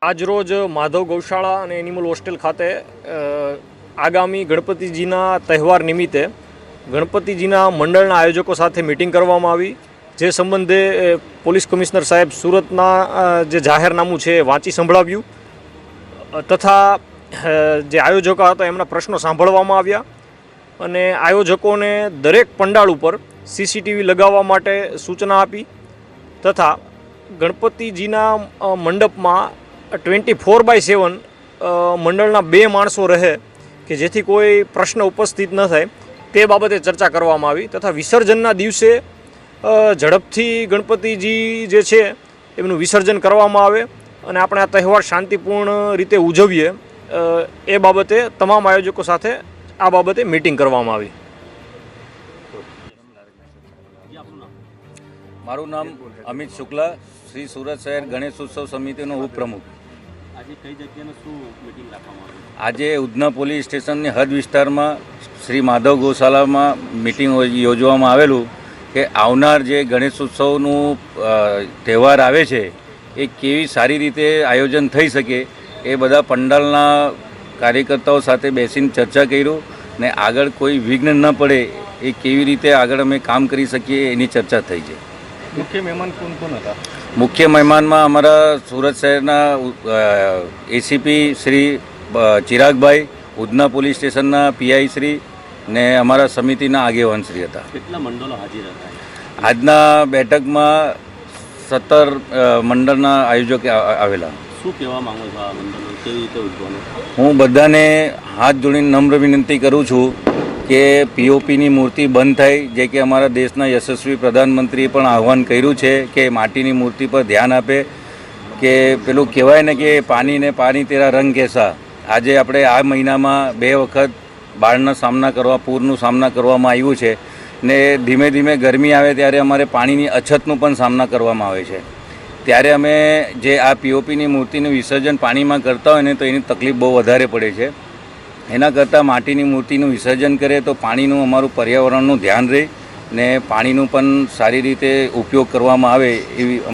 આજરોજ માધવ ગૌશાળા અને એનિમલ હોસ્ટેલ ખાતે આગામી ગણપતિજીના તહેવાર નિમિત્તે ગણપતિજીના મંડળના આયોજકો સાથે મિટિંગ કરવામાં આવી, જે સંબંધે પોલીસ કમિશનર સાહેબ સુરતના જે જાહેરનામું છે એ વાંચી સંભળાવ્યું તથા જે આયોજકો હતા એમના પ્રશ્નો સાંભળવામાં આવ્યા અને આયોજકોને દરેક પંડાળ ઉપર સીસીટીવી લગાવવા માટે સૂચના આપી તથા ગણપતિજીના મંડપમાં 24/7 મંડળના 2 માણસો રહે કે જેથી કોઈ પ્રશ્ન ઉપસ્થિત ન થાય તે બાબતે ચર્ચા કરવામાં આવી તથા વિસર્જનના દિવસે ઝડપથી ગણપતિજી જે છે એમનું વિસર્જન કરવામાં આવે અને આપણે આ તહેવાર શાંતિપૂર્ણ રીતે ઉજવીએ એ બાબતે તમામ આયોજકો સાથે આ બાબતે મીટિંગ કરવામાં આવી। મારું નામ અમિત શુક્લા, શ્રી સુરત શહેર ગણેશ ઉત્સવ સમિતિનો ઉપપ્રમુખ। આજે કઈ જગ્યાએ શું મીટિંગ રાખવામાં આવી? આજે ઉધના પોલીસ સ્ટેશનની હદ વિસ્તારમાં શ્રી માધવ ગૌશાળામાં મિટિંગ યોજવામાં આવેલું કે આવનાર જે ગણેશ ઉત્સવનું તહેવાર આવે છે એ કેવી સારી રીતે આયોજન થઈ શકે એ બધા પંડાલના કાર્યકર્તાઓ સાથે બેસીને ચર્ચા કર્યું ને આગળ કોઈ વિઘ્ન ન પડે એ કેવી રીતે આગળ અમે કામ કરી શકીએ એની ચર્ચા થઈ છે। મુખ્ય મહેમાન કોણ હતા? મુખ્ય મહેમાનમાં અમારા સુરત શહેરના એસીપી શ્રી ચિરાગભાઈ, ઉધના પોલીસ સ્ટેશનના પીઆઈ શ્રી ને અમારા સમિતિના આગેવાન શ્રી હતા। કેટલા મંડળો હાજર હતા? આજના બેઠકમાં 17 મંડળના આયોજકો આવેલા। શું કહેવા માંગો છો આ મંડળો કેવી રીતે ઉજવવાનું? હું બધાને હાથ જોડીને નમ્ર વિનંતી કરું છું કે પીઓપીની મૂર્તિ બંધ થાય, જે કે અમારા દેશના યશસ્વી પ્રધાનમંત્રીએ પણ આહ્વાન કર્યું છે કે માટીની મૂર્તિ પર ધ્યાન આપે કે પેલું કહેવાય ને કે પાણીને પાણી તેરા રંગ કેસા। આજે આપણે આ મહિનામાં 2 વખત બાળના સામના કરવા, પૂરનું સામના કરવામાં આવ્યું છે ને ધીમે ધીમે ગરમી આવે ત્યારે અમારે પાણીની અછતનું પણ સામના કરવામાં આવે છે। ત્યારે અમે જે આ પીઓપીની મૂર્તિનું વિસર્જન પાણીમાં કરતા હોય ને તો એની તકલીફ બહુ વધારે પડે છે। એના કરતાં માટીની મૂર્તિનું વિસર્જન કરે તો પાણીનું અમારું પર્યાવરણનું ધ્યાન રહે ને પાણીનું પણ સારી રીતે ઉપયોગ કરવામાં આવે એવી